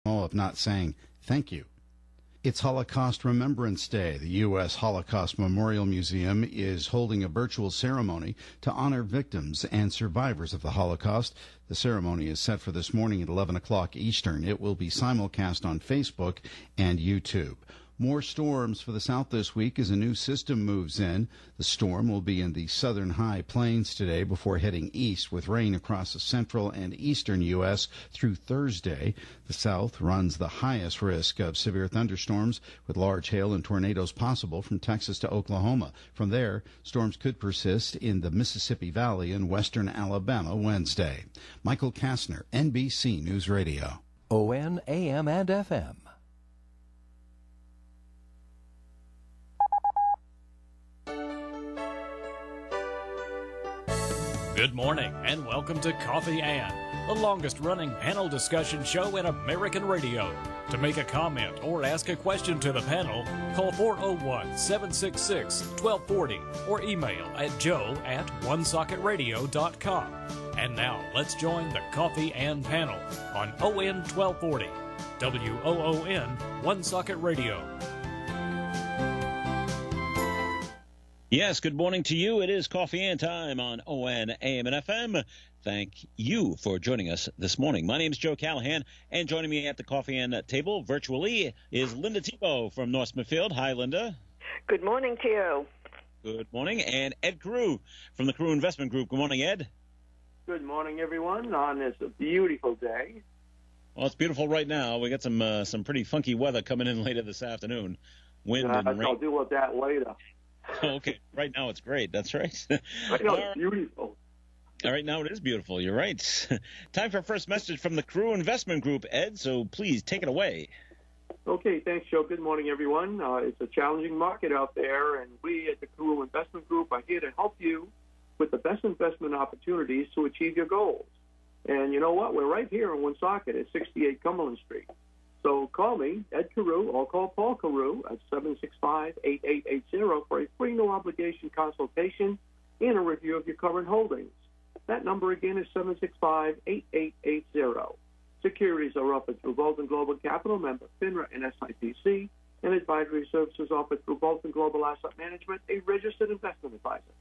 of not saying thank you. It's Holocaust Remembrance Day. The U.S. Holocaust Memorial Museum is holding a virtual ceremony to honor victims and survivors of the Holocaust. The ceremony is set for this morning at 11 o'clock Eastern. It will be simulcast on Facebook and YouTube. More storms for the south this week as a new system moves in. The storm will be in the southern high plains today before heading east with rain across the central and eastern U.S. through Thursday. The south runs the highest risk of severe thunderstorms with large hail and tornadoes possible from Texas to Oklahoma. From there, storms could persist in the Mississippi Valley and western Alabama Wednesday. Michael Kastner, NBC News Radio. ON, AM, and FM. Good morning and welcome to Coffee and, the longest-running panel discussion show in American radio. To make a comment or ask a question to the panel, call 401-766-1240 or email at joe@onesocketradio.com. And now let's join the Coffee and panel on ON 1240, WOON One Socket Radio. Yes, good morning to you. It is Coffee and time on ON, AM, and FM. Thank you for joining us this morning. My name is Joe Callahan, and joining me at the Coffee and table virtually is Linda Tebow from North Smithfield. Hi, Linda. Good morning to you. Good morning. And Ed Carew from the Carew Investment Group. Good morning, Ed. Good morning, everyone, on this beautiful day. Well, it's beautiful right now. We got some pretty funky weather coming in later this afternoon. Wind and rain. I'll deal with that later. Okay, right now it's great. That's right. Right now it's beautiful. All right, now it is beautiful. You're right. Time for our first message from the Carew Investment Group, Ed, so please take it away. Okay, thanks, Joe. Good morning, everyone. It's a challenging market out there, and we at the Carew Investment Group are here to help you with the best investment opportunities to achieve your goals. And you know what? We're right here in Woonsocket at 68 Cumberland Street. So call me, Ed Carew, or call Paul Carew at 765-8880 for a free no-obligation consultation and a review of your current holdings. That number again is 765-8880. Securities are offered through Bolton Global Capital, member FINRA and SIPC, and advisory services offered through Bolton Global Asset Management, a registered investment advisor.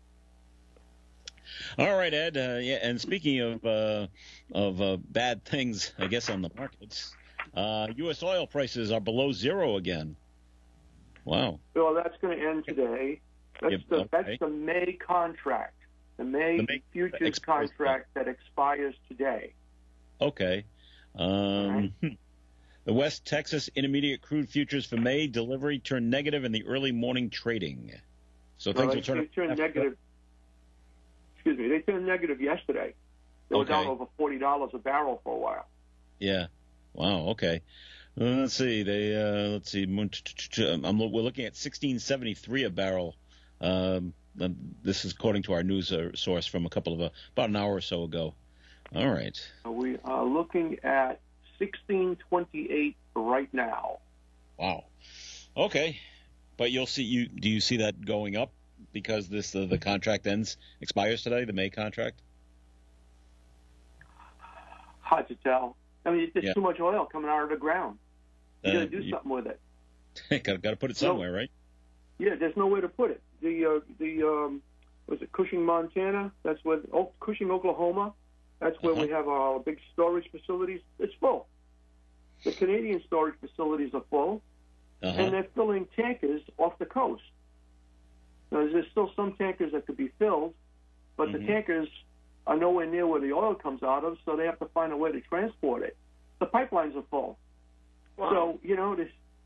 All right, Ed. Yeah, and speaking of bad things, I guess, on the markets, U.S. oil prices are below zero again. Wow. Well, that's going to end today. That's the May contract, the May futures contract that expires today. Okay. The West Texas Intermediate Crude Futures for May delivery turned negative in the early morning trading. So things will turn negative. Excuse me, they turned negative yesterday. They were down over $40 a barrel for a while. Yeah. Wow. Okay. Let's see. We're looking at 16.73 a barrel. This is according to our news source from about an hour or so ago. All right. We are looking at 16.28 right now. Wow. Okay. But do you see that going up because the contract expires today, the May contract? Hard to tell. I mean, there's too much oil coming out of the ground. You got to do something with it. Got to put it somewhere, right? Yeah, there's nowhere to put it. Was it Cushing, Montana? That's where Cushing, Oklahoma. That's where we have our big storage facilities. It's full. The Canadian storage facilities are full, and they're filling tankers off the coast. Now, there's still some tankers that could be filled, but the tankers are nowhere near where the oil comes out of, so they have to find a way to transport it. The pipelines are full. Wow. So,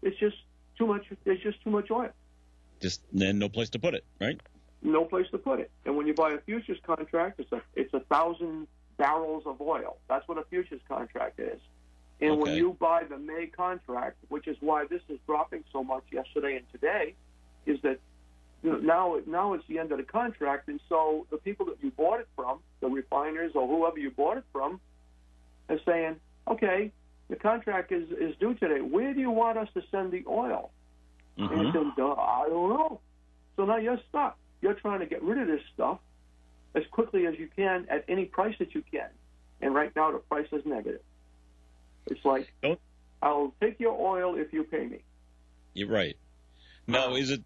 it's just too much. There's just too much oil. Then no place to put it, right? No place to put it. And when you buy a futures contract, it's 1,000 barrels of oil. That's what a futures contract is. And when you buy the May contract, which is why this is dropping so much yesterday and today, is that now it's the end of the contract, and so the people that you bought it from, the refiners or whoever you bought it from, are saying, okay, the contract is due today. Where do you want us to send the oil? And you said, I don't know. So now you're stuck. You're trying to get rid of this stuff as quickly as you can at any price that you can. And right now the price is negative. It's like, I'll take your oil if you pay me. You're right. Now, is it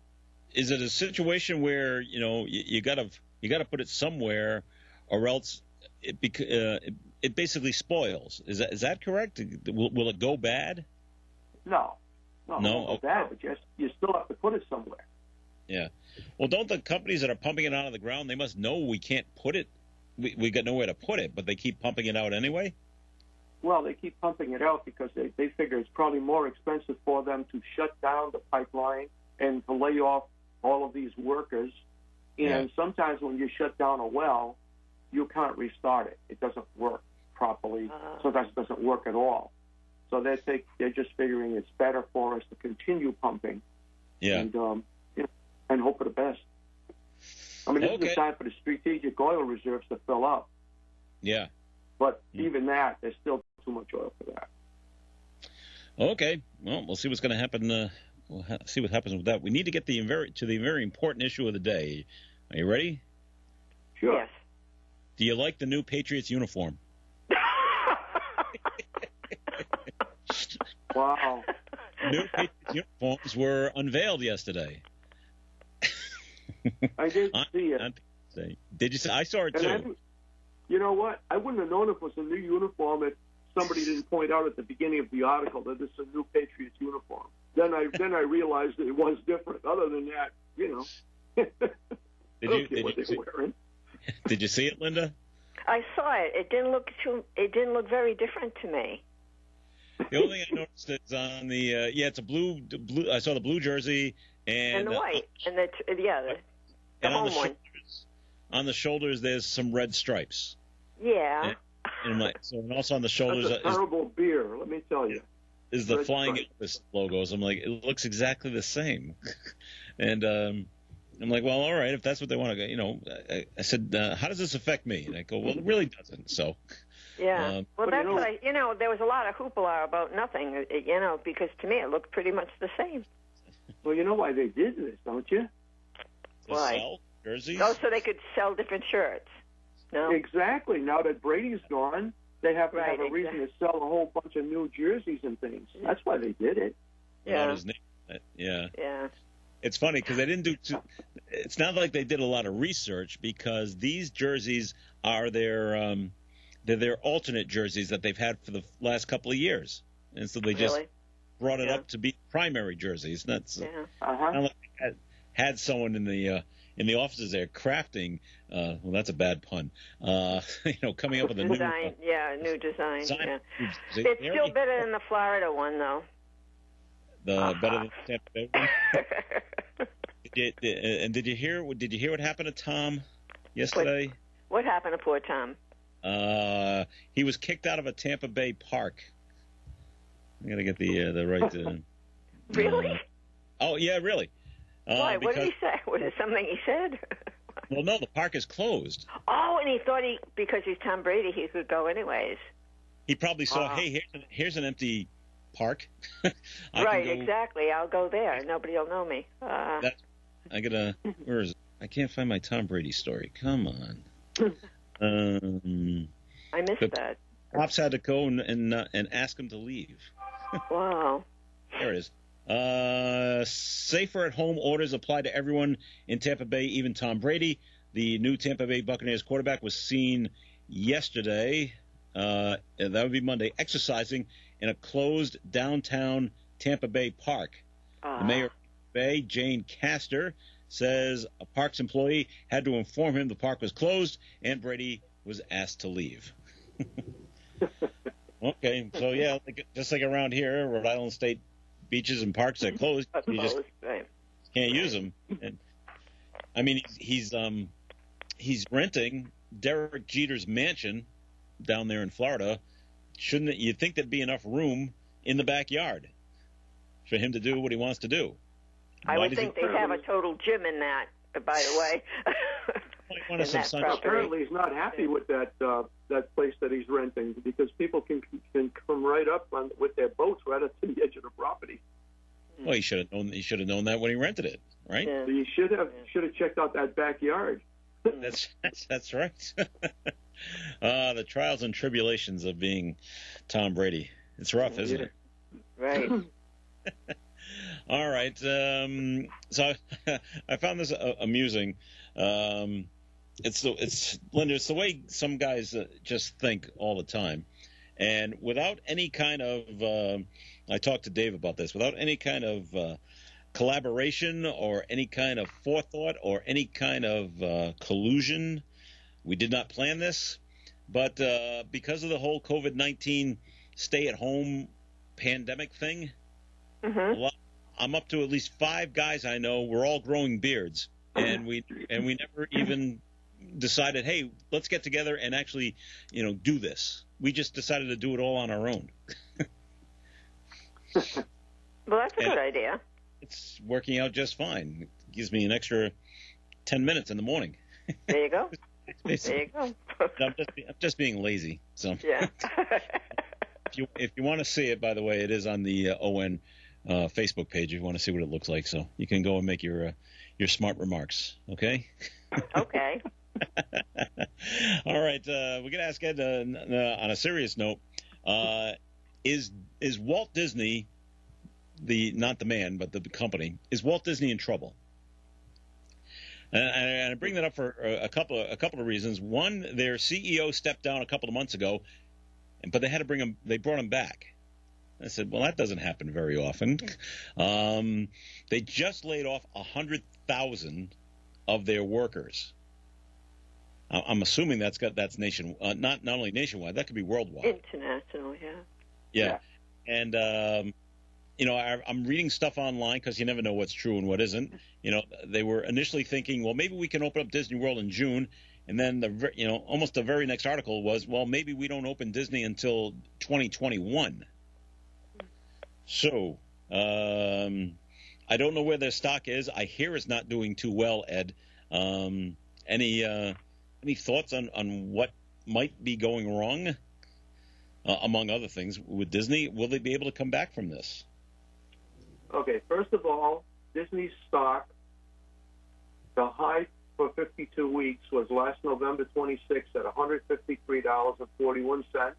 a situation where you got to put it somewhere, or else it basically spoils? Is that correct? Will it go bad? No, it won't go bad, but you still have to put it somewhere. Yeah. Well, don't the companies that are pumping it out of the ground, they must know we can't put it. We got nowhere to put it, but they keep pumping it out anyway? Well, they keep pumping it out because they figure it's probably more expensive for them to shut down the pipeline and to lay off all of these workers. And sometimes when you shut down a well, you can't restart it. It doesn't work properly. Sometimes it doesn't work at all. So they're just figuring it's better for us to continue pumping and hope for the best. I mean, this is the time for the strategic oil reserves to fill up. Yeah. But even that, there's still too much oil for that. Okay. Well, we'll see what's going to happen. We'll see what happens with that. We need to get to the very important issue of the day. Are you ready? Sure. Yes. Do you like the new Patriots uniform? Wow. New Patriots uniforms were unveiled yesterday. I did see it. Did you see? I saw it too. You know what? I wouldn't have known if it was a new uniform if somebody didn't point out at the beginning of the article that this is a new Patriots uniform. Then I realized that it was different. Other than that, Did you see it, Linda? I saw it. It didn't look very different to me. The only thing I noticed is on the it's a blue. I saw the blue jersey and the white and the home one. On the shoulders, there's some red stripes. Yeah. And also on the shoulders. That's a terrible beer, let me tell you. Is the Flying Elvis logos. I'm like, it looks exactly the same. And I'm like, well, all right, if that's what they want to go, I said, how does this affect me? And I go, well, it really doesn't. So. Yeah. Well, that's what there was a lot of hoopla about nothing, because to me it looked pretty much the same. Well, you know why they did this, don't you? Why? Sell jerseys? Oh, so they could sell different shirts. No? Exactly. Now that Brady's gone, they have to have a reason to sell a whole bunch of new jerseys and things. That's why they did it. Yeah. His name. Yeah. Yeah. It's funny because they didn't do it's not like they did a lot of research because these jerseys are they're their alternate jerseys that they've had for the last couple of years. And so they just brought it up to be primary jerseys. That's kind of like they had someone in the offices there crafting well, that's a bad pun. Coming up with a new design. New design. Yeah. It's still better than the Florida one, though. Better than the Tampa Bay one. Did you hear what happened to Tom yesterday? What happened to poor Tom? He was kicked out of a Tampa Bay park. I gotta get the right. Really? Oh yeah, really. Why? What did he say? Was it something he said? Well, no, the park is closed. Oh, and he thought because he's Tom Brady, he could go anyways. He probably saw, hey, here's an empty park. Right, exactly. I'll go there. Nobody will know me. Where is it? I can't find my Tom Brady story. Come on. I missed that. Cops had to go and ask him to leave. Wow. There it is. Safer at home orders apply to everyone in Tampa Bay, even Tom Brady. The new Tampa Bay Buccaneers quarterback was seen yesterday, that would be Monday, exercising in a closed downtown Tampa Bay park. The mayor of Tampa Bay, Jane Castor, says a park's employee had to inform him the park was closed and Brady was asked to leave. Okay, so just like around here, Rhode Island State beaches and parks are closed. You just can't use them. And, I mean, he's renting Derek Jeter's mansion down there in Florida. Shouldn't you think there'd be enough room in the backyard for him to do what he wants to do? I would think they'd have a total gym in that, by the way. Apparently he's not happy with that place that he's renting because people can come right up with their boats right up to the edge of the property. Well, he should have known that when he rented it, right? Yeah. He should have checked out that backyard. That's right. The trials and tribulations of being Tom Brady. It's rough, isn't it? Right. All right. So I found this amusing. Linda, it's the way some guys just think all the time, and without any kind of. I talked to Dave about this. Without any kind of collaboration or any kind of forethought or any kind of collusion, we did not plan this. But because of the whole COVID-19 stay-at-home pandemic thing, I'm up to at least 5 guys I know. We're all growing beards, and we never even decided, hey, let's get together and actually, do this. We just decided to do it all on our own. Well, that's a good idea. It's working out just fine. It gives me an extra 10 minutes in the morning. There you go. There you go. I'm just being lazy. So yeah. If you want to see it, by the way, it is on the ON Facebook page. If you want to see what it looks like, so you can go and make your smart remarks. Okay. Okay. All right. We're gonna ask Ed on a serious note. Is Walt Disney, not the man, but the company, is Walt Disney in trouble? And I bring that up for a couple of reasons. One, their CEO stepped down a couple of months ago, but they had to bring him. They brought him back. I said, well, that doesn't happen very often. They just laid off 100,000 of their workers. I'm assuming that's not only nationwide. That could be worldwide. International, yeah. Yeah. And I'm reading stuff online because you never know what's true and what isn't. They were initially thinking, well, maybe we can open up Disney World in June, and then almost the very next article was, well, maybe we don't open Disney until 2021. So I don't know where their stock is. I hear it's not doing too well, Ed. Any thoughts on what might be going wrong, among other things, with Disney? Will they be able to come back from this? Okay, first of all, Disney's stock, the high for 52 weeks was last November 26th at $153.41.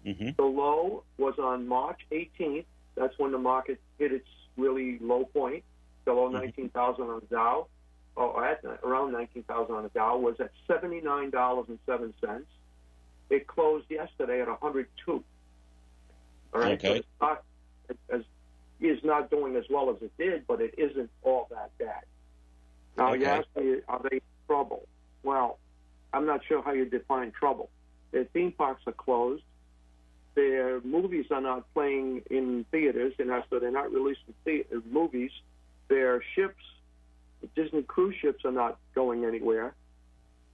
Mm-hmm. The low was on March 18th. That's when the market hit its really low point, below 19,000 on the Dow, or at around 19,000 on the Dow, was at $79.07. It closed yesterday at 102. All right, okay. So the stock is not doing as well as it did, but it isn't all that bad. Now, okay. You ask me, are they in trouble? Well, I'm not sure how you define trouble. Their theme parks are closed. Their movies are not playing in theaters, and so they're not releasing movies. Their ships, the Disney cruise ships, are not going anywhere.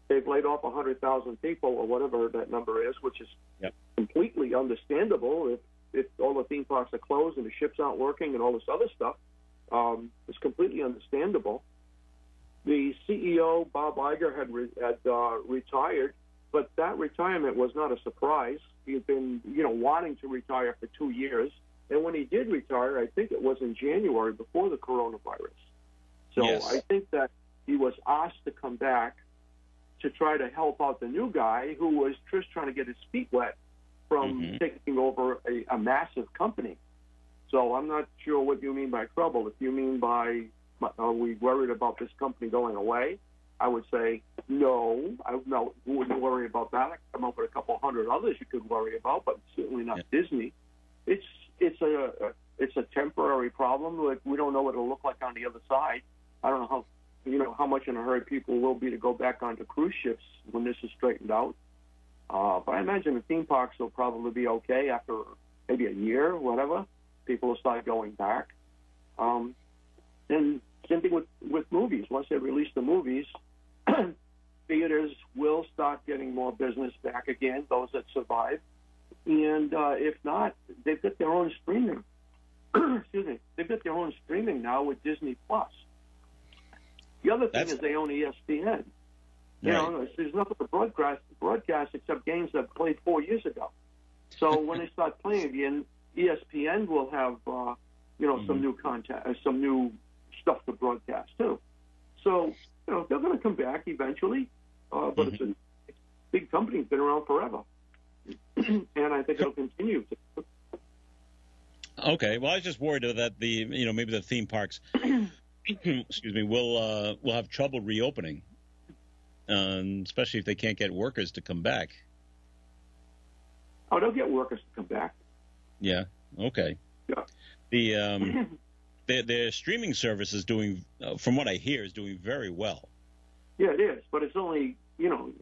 They've laid off 100,000 people, or whatever that number is, which is completely understandable. If all the theme parks are closed and the ships aren't working and all this other stuff, it's completely understandable. The CEO, Bob Iger, had retired, but that retirement was not a surprise. He had been, wanting to retire for 2 years, and when he did retire, I think it was in January before the coronavirus. So yes. I think that he was asked to come back to try to help out the new guy who was just trying to get his feet wet from taking over a massive company. So I'm not sure what you mean by trouble. If you mean by, are we worried about this company going away? I would say no. I wouldn't worry about that. I come up with a couple hundred others you could worry about, but certainly not Disney. It's a temporary problem. Like, we don't know what it'll look like on the other side. I don't know how much in a hurry people will be to go back onto cruise ships when this is straightened out. But I imagine the theme parks will probably be okay after maybe a year or whatever. People will start going back. And same thing with movies. Once they release the movies, theaters will start getting more business back again, those that survive. And if not, they've got their own streaming. Excuse me. They've got their own streaming now with Disney Plus. The other thing is they own ESPN. There's nothing to broadcast except games that played 4 years ago. So when they start playing again, ESPN will have some new content, some new stuff to broadcast too. So they're going to come back eventually, but it's a big company. It's been around forever, and I think it'll continue to. Okay. Well, I was just worried that maybe the theme parks, excuse me, will have trouble reopening, especially if they can't get workers to come back. Oh, they'll get workers to come back. Yeah. Okay. Yeah. Their streaming service is doing, from what I hear, is doing very well. Yeah, it is, but it's only, you're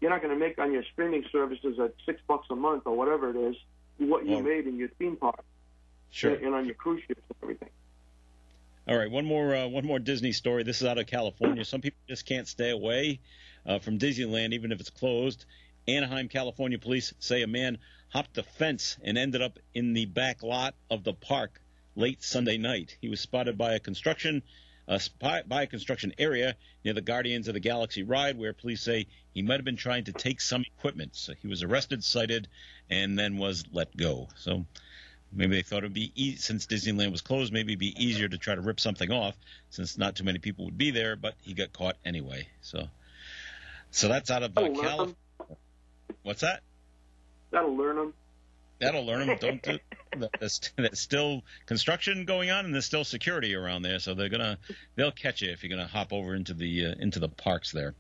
not going to make on your streaming services at $6 a month or whatever it is what you made in your theme park. Sure. And on your cruise ships and everything. All right, one more Disney story. This is out of California. Some people just can't stay away from Disneyland, even if it's closed. Anaheim, California police say a man hopped the fence and ended up in the back lot of the park late Sunday night. He was spotted by a construction area near the Guardians of the Galaxy ride, where police say he might have been trying to take some equipment. So he was arrested, cited, and then was let go. So maybe they thought it would be since Disneyland was closed, maybe it'd be easier to try to rip something off, since not too many people would be there. But he got caught anyway. So that's out of California. What's that? That'll learn them. That'll learn them. There's still construction going on, and there's still security around there, so they'll catch you if you're gonna hop over into the parks there.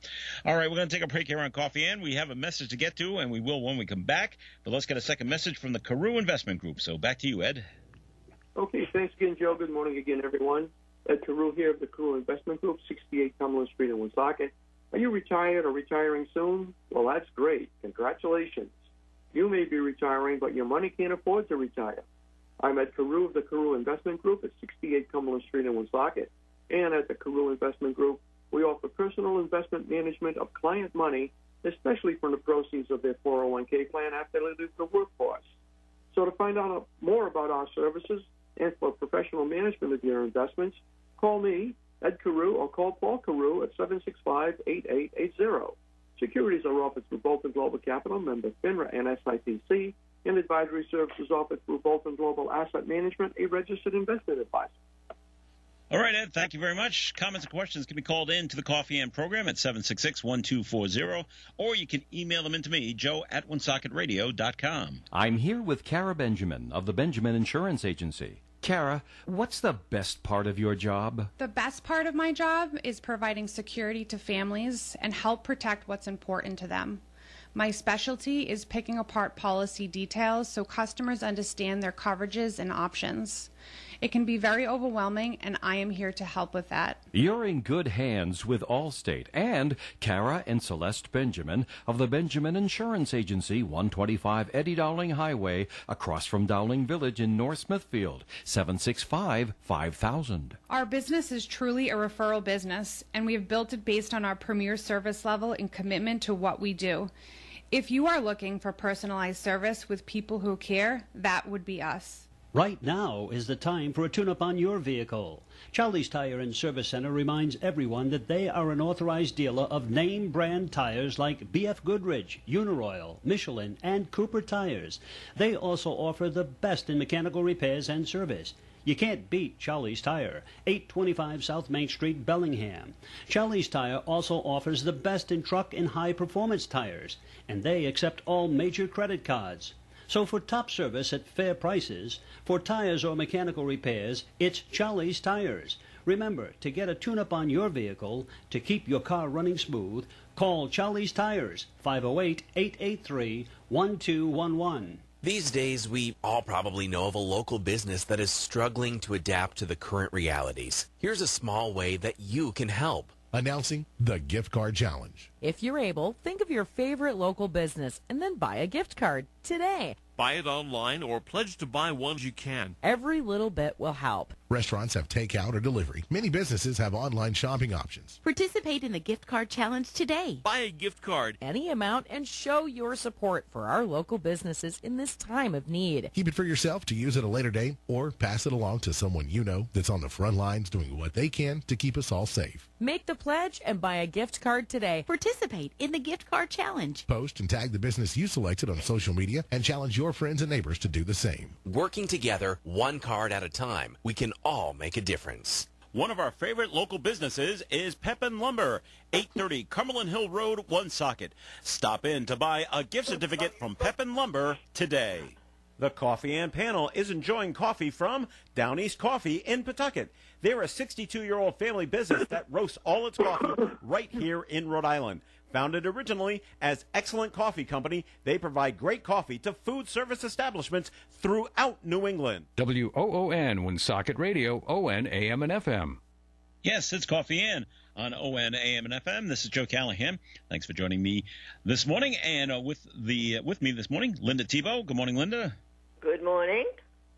All right, we're gonna take a break here on Coffee and we have a message to get to, and we will when we come back. But let's get a second message from the Carew Investment Group. So back to you, Ed. Okay, thanks again, Joe. Good morning again, everyone. Ed Carew here of the Carew Investment Group, 68 Cumberland Street in Woonsocket. Are you retired or retiring soon? Well, that's great. Congratulations. You may be retiring, but your money can't afford to retire. I'm Ed Carew of the Carew Investment Group at 68 Cumberland Street in Woonsocket. And at the Carew Investment Group, we offer personal investment management of client money, especially from the proceeds of their 401k plan after they leave the workforce. So to find out more about our services and for professional management of your investments, call me, Ed Carew, or call Paul Carew at 765-8880. Securities are offered through Bolton Global Capital, member FINRA and SIPC, and advisory services offered through Bolton Global Asset Management, a registered investment advisor. All right, Ed, thank you very much. Comments and questions can be called in to the Coffee and program at 766-1240, or you can email them into me, joe@woonsocketradio.com. I'm here with Kara Benjamin of the Benjamin Insurance Agency. Kara, what's the best part of your job? The best part of my job is providing security to families and help protect what's important to them. My specialty is picking apart policy details so customers understand their coverages and options. It can be very overwhelming, and I am here to help with that. You're in good hands with Allstate and Kara and Celeste Benjamin of the Benjamin Insurance Agency, 125 Eddie Dowling Highway, across from Dowling Village in North Smithfield, 765-5000. Our business is truly a referral business, and we have built it based on our premier service level and commitment to what we do. If you are looking for personalized service with people who care, that would be us. Right now is the time for a tune-up on your vehicle. Charlie's Tire and Service Center reminds everyone that they are an authorized dealer of name brand tires like BF Goodrich, Uniroyal, Michelin, and Cooper tires. They also offer the best in mechanical repairs and service. You can't beat Charlie's Tire, 825 South Main Street, Bellingham. Charlie's Tire also offers the best in truck and high-performance tires, and they accept all major credit cards. So for top service at fair prices, for tires or mechanical repairs, it's Charlie's Tires. Remember, to get a tune-up on your vehicle, to keep your car running smooth, call Charlie's Tires, 508-883-1211. These days, we all probably know of a local business that is struggling to adapt to the current realities. Here's a small way that you can help. Announcing the Gift Card Challenge. If you're able, think of your favorite local business and then buy a gift card today. Buy it online or pledge to buy ones you can. Every little bit will help. Restaurants have takeout or delivery. Many businesses have online shopping options. Participate in the Gift Card Challenge today. Buy a gift card. Any amount and show your support for our local businesses in this time of need. Keep it for yourself to use at a later date or pass it along to someone you know that's on the front lines doing what they can to keep us all safe. Make the pledge and buy a gift card today. Participate in the Gift Card Challenge. Post and tag the business you selected on social media and challenge your friends and neighbors to do the same. Working together, one card at a time, we can all make a difference. One of our favorite local businesses is Pepin Lumber, 830 Cumberland Hill Road, Woonsocket. Stop in to buy a gift certificate from Pepin Lumber today. The Coffee and Panel is enjoying coffee from Down East Coffee in Pawtucket. They're a 62-year-old family business that roasts all its coffee right here in Rhode Island. Founded originally as Excellent Coffee Company, they provide great coffee to food service establishments throughout New England. WOON, Woonsocket Radio, ON, AM, and FM. Yes, it's Coffee Ann on ON, AM, and FM. This is Joe Callahan. Thanks for joining me this morning. And with me this morning, Linda Tebow. Good morning, Linda. Good morning.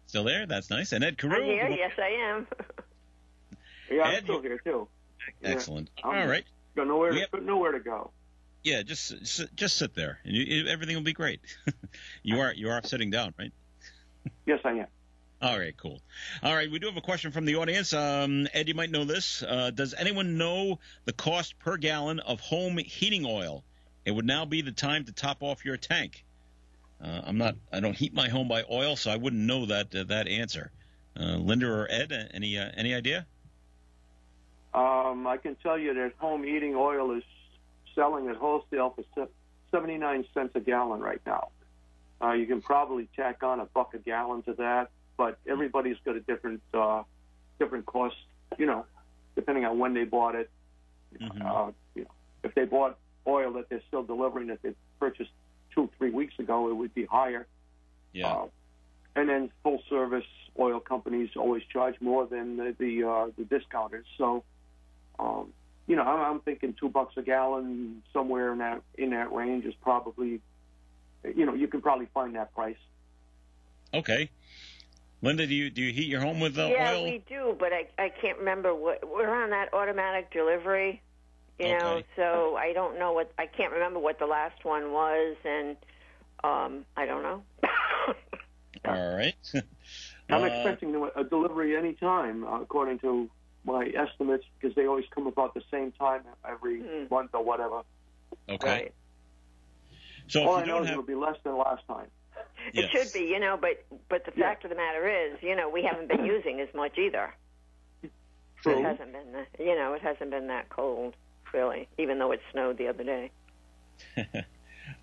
Still there? That's nice. And Ed Carew. I'm here. Yes, I am. Yeah, I'm still here, too. Excellent. Yeah, all right. Got nowhere to go. Yeah, just sit there, and everything will be great. You are sitting down, right? Yes, I am. All right, cool. All right, we do have a question from the audience. Ed, you might know this. Does anyone know the cost per gallon of home heating oil? It would now be the time to top off your tank. I don't heat my home by oil, so I wouldn't know that answer. Linda or Ed, any idea? I can tell you that home heating oil is selling at wholesale for 79 cents a gallon right now. You can probably tack on $1 a gallon to that, but everybody's got a different cost, depending on when they bought it. Mm-hmm. If they bought oil that they're still delivering that they purchased 2-3 weeks ago, it would be higher. Yeah. And then full-service oil companies always charge more than the discounters. So, I'm thinking $2 a gallon, somewhere in that range is probably, you can probably find that price. Okay. Linda, do you heat your home with oil? Yeah, we do, but I can't remember we're on that automatic delivery, so I don't know I can't remember what the last one was, and I don't know. All right. I'm expecting a delivery any time, according to my estimates, because they always come about the same time every month or whatever. Okay. Right. So all I know is it'll be less than last time. It should be, but the fact of the matter is, we haven't been using as much either. True. It hasn't been, it hasn't been that cold, really, even though it snowed the other day.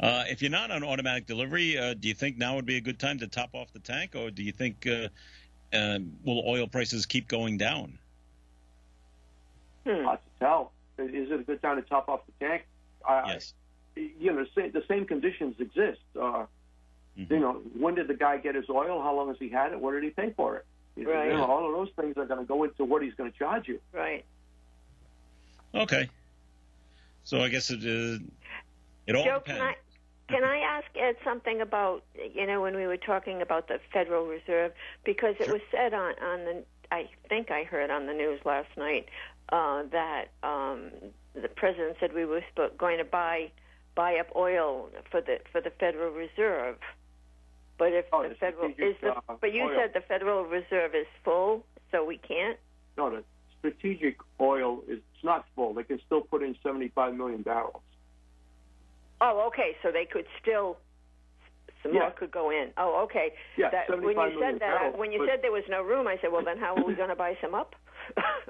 If you're not on automatic delivery, do you think now would be a good time to top off the tank, or do you think will oil prices keep going down? Hard to tell. Is it a good time to top off the tank? Yes. The same conditions exist. When did the guy get his oil? How long has he had it? What did he pay for it? Right. All of those things are going to go into what he's going to charge you. Right. Okay. So I guess it all Joe, depends. Can I ask Ed something about, when we were talking about the Federal Reserve? Because it was said on the, I think I heard on the news last night, that the president said we were going to buy up oil for the Federal Reserve. But if the Federal you said the Federal Reserve is full, so we can't. No, the strategic oil it's not full. They can still put in 75 million barrels. Oh, okay. So they could still some more could go in. Oh, okay. Yeah, when you said that, barrels, when you said there was no room, I said, well, then how are we going to buy some up?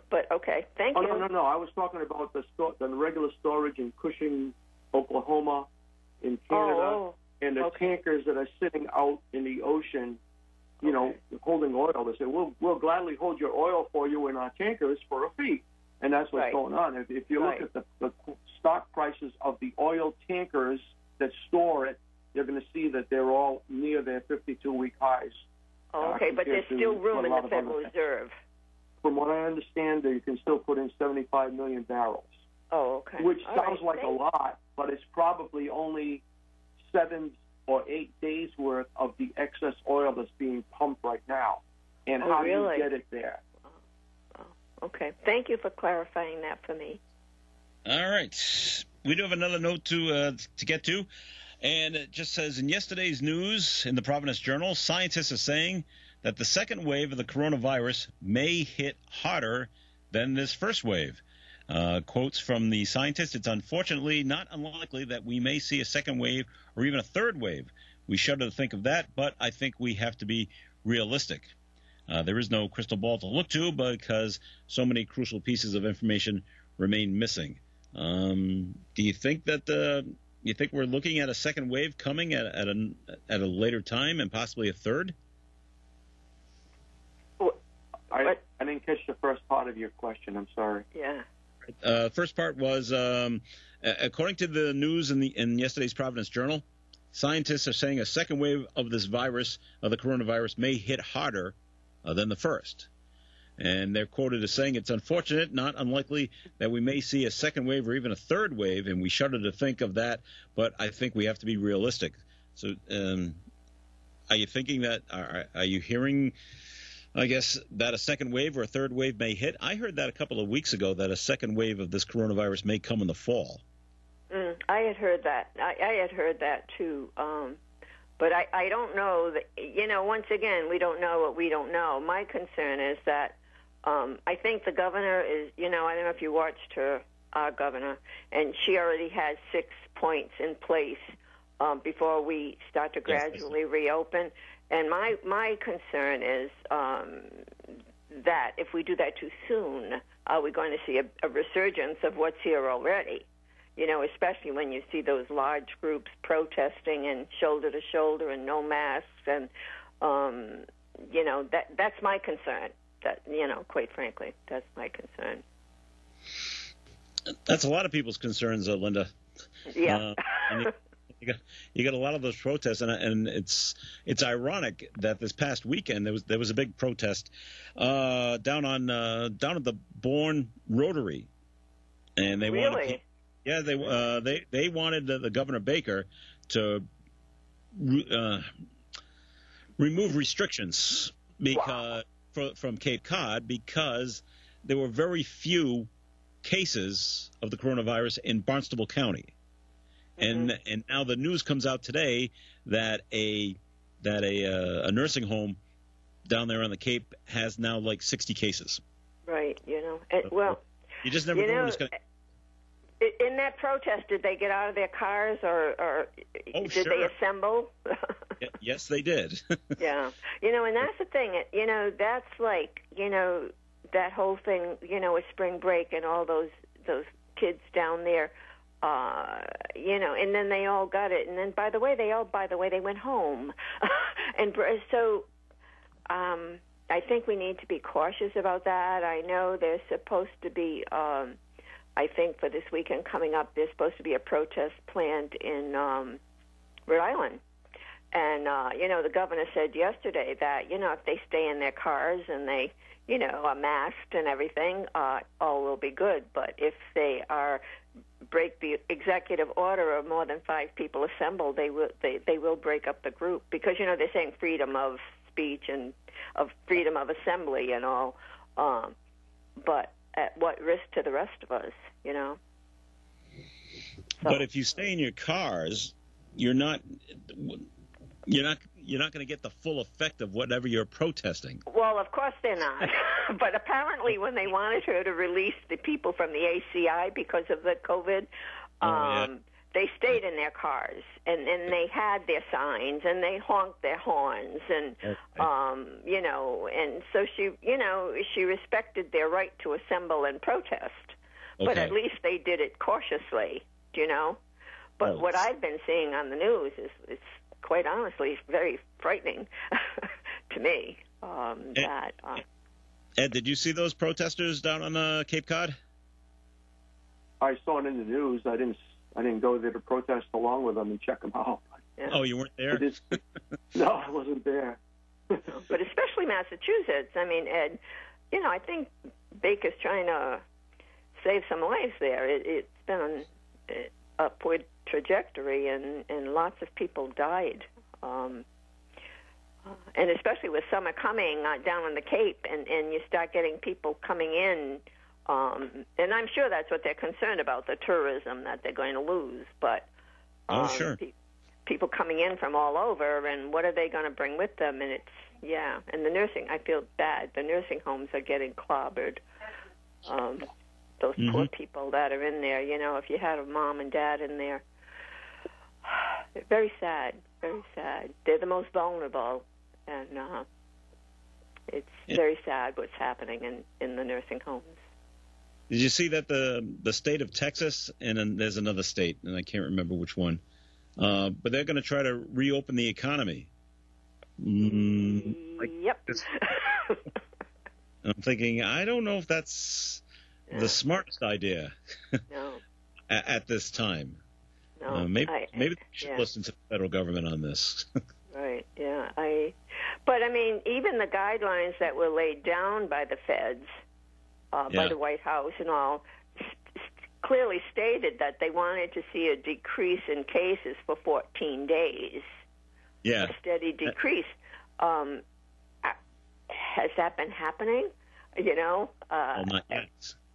But okay, thank you. No. I was talking about the regular storage in Cushing, Oklahoma, in Canada, and the tankers that are sitting out in the ocean, holding oil. They say, we'll gladly hold your oil for you in our tankers for a fee. And that's what's going on. If you look at the stock prices of the oil tankers that store it, you're going to see that they're all near their 52-week highs. Okay, but there's still room in the Federal Reserve. From what I understand, you can still put in 75 million barrels. Oh, okay. Which sounds like a lot, but it's probably only 7 or 8 days worth of the excess oil that's being pumped right now. And how do you get it there? Okay. Thank you for clarifying that for me. All right. We do have another note to get to. And it just says, in yesterday's news in the Providence Journal, scientists are saying that the second wave of the coronavirus may hit harder than this first wave. Quotes from the scientists, it's unfortunately not unlikely that we may see a second wave or even a third wave. We shudder to think of that, but I think we have to be realistic. There is no crystal ball to look to because so many crucial pieces of information remain missing. Do you think that You think we're looking at a second wave coming at a later time and possibly a third? I didn't catch the first part of your question. I'm sorry. Yeah. First part was, according to the news in yesterday's Providence Journal, scientists are saying a second wave of this virus, of the coronavirus, may hit harder than the first. And they're quoted as saying, it's unfortunate, not unlikely, that we may see a second wave or even a third wave, and we shudder to think of that, but I think we have to be realistic. So are you thinking that, are you hearing, I guess, that a second wave or a third wave may hit? I heard that a couple of weeks ago, that a second wave of this coronavirus may come in the fall. I had heard that. I had heard that, too. But I don't know. Once again, we don't know what we don't know. My concern is that I think the governor is, I don't know if you watched our governor, and she already has 6 points in place before we start to gradually reopen. And my concern is that if we do that too soon, are we going to see a resurgence of what's here already? Especially when you see those large groups protesting and shoulder to shoulder and no masks, and that's my concern. That quite frankly, that's my concern. That's a lot of people's concerns, Linda. Yeah. You got a lot of those protests, and it's ironic that this past weekend there was a big protest down at the Bourne Rotary, and they wanted. Yeah, they wanted the Governor Baker to remove restrictions from Cape Cod, because there were very few cases of the coronavirus in Barnstable County, and now the news comes out today that a nursing home down there on the Cape has now like 60 cases. Right. You just never know when it's going to. In that protest, did they get out of their cars, or did they assemble? Yes, they did. Yeah. And that's the thing. That's like, that whole thing, with spring break and all those kids down there, and then they all got it. And then, by the way, they went home. And so I think we need to be cautious about that. I know there's supposed to be... I think for this weekend coming up, there's supposed to be a protest planned in Rhode Island. And, the governor said yesterday that, if they stay in their cars and they, are masked and everything, all will be good. But if they break the executive order of more than 5 people assembled, they will break up the group. Because, they're saying freedom of speech and of freedom of assembly and all. But at what risk to the rest of us, So. But if you stay in your cars, you're not going to get the full effect of whatever you're protesting. Well, of course they're not. But apparently, when they wanted her to release the people from the ACI because of the COVID, they stayed in their cars, and they had their signs, and they honked their horns, and and so she respected their right to assemble and protest, but at least they did it cautiously, But what I've been seeing on the news is quite honestly very frightening to me. Ed, did you see those protesters down on Cape Cod? I saw it in the news. I didn't go there to protest along with them and check them out. Yeah. Oh, you weren't there? No, I wasn't there. But especially Massachusetts. I mean, Ed, I think Baker's trying to save some lives there. It's been an upward trajectory, and lots of people died. And especially with summer coming down on the Cape, and you start getting people coming in, and I'm sure that's what they're concerned about, the tourism that they're going to lose. But sure. People coming in from all over, and what are they going to bring with them? And and the nursing, I feel bad. The nursing homes are getting clobbered. Those poor people that are in there, if you had a mom and dad in there, very sad, very sad. They're the most vulnerable, and it's very sad what's happening in the nursing homes. Did you see that the state of Texas, and then there's another state, and I can't remember which one, but they're going to try to reopen the economy. Yep. I'm thinking, I don't know if that's the smartest idea No. at this time. No. Maybe they should listen to the federal government on this. Right, yeah. But, I mean, even the guidelines that were laid down by the feds, by the White House and all, clearly stated that they wanted to see a decrease in cases for 14 days. Yeah. A steady decrease. Has that been happening? Well, not yet.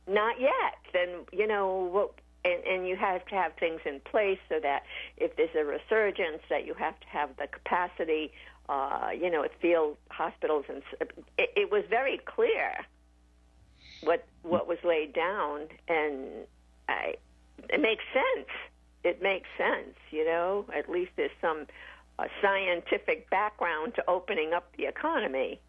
Not yet. Then, and you have to have things in place so that if there's a resurgence, that you have to have the capacity, at field hospitals. And it was very clear what was laid down, and it makes sense. It makes sense, At least there's some scientific background to opening up the economy,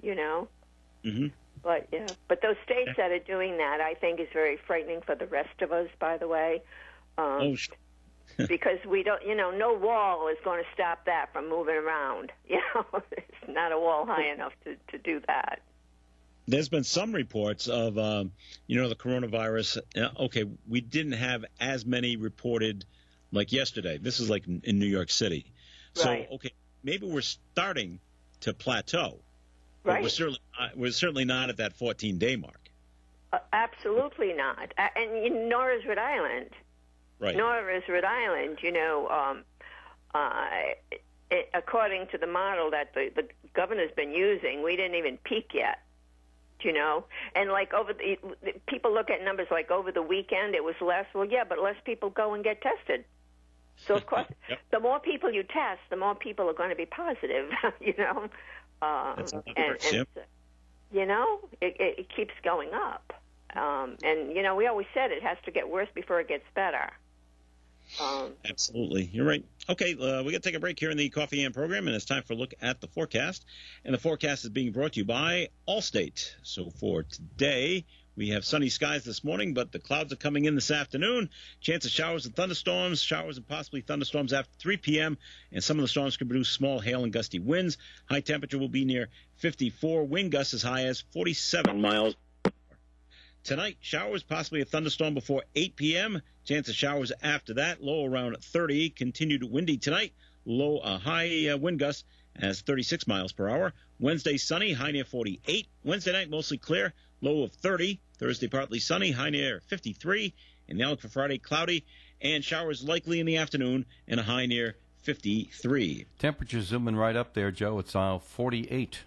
Mm-hmm. But those states that are doing that, I think, is very frightening for the rest of us, by the way. Because we don't, no wall is going to stop that from moving around. It's not a wall high enough to do that. There's been some reports of, the coronavirus. Okay, we didn't have as many reported like yesterday. This is like in New York City. Right. So, okay, maybe we're starting to plateau. Right. But we're certainly not at that 14-day mark. Absolutely not. And nor is Rhode Island. Right. Nor is Rhode Island. According to the model that the governor's been using, we didn't even peak yet. And like people look at numbers like over the weekend it was less. Well, yeah, but less people go and get tested. So of course, yep. The more people you test, the more people are going to be positive. That's how it works, and it keeps going up. And we always said it has to get worse before it gets better. Absolutely. You're right. Okay, we got to take a break here in the Coffee and program, and it's time for a look at the forecast. And the forecast is being brought to you by Allstate. So for today, we have sunny skies this morning, but the clouds are coming in this afternoon. Chance of showers and thunderstorms, showers and possibly thunderstorms after 3 p.m., and some of the storms could produce small hail and gusty winds. High temperature will be near 54, wind gusts as high as 47 miles. Tonight, showers, possibly a thunderstorm before 8 p.m. Chance of showers after that, low around 30. Continued windy tonight, high wind gusts as 36 miles per hour. Wednesday, sunny, high near 48. Wednesday night, mostly clear, low of 30. Thursday, partly sunny, high near 53. And the outlook for Friday, cloudy, and showers likely in the afternoon, and a high near 53. Temperature zooming right up there, Joe. It's 48.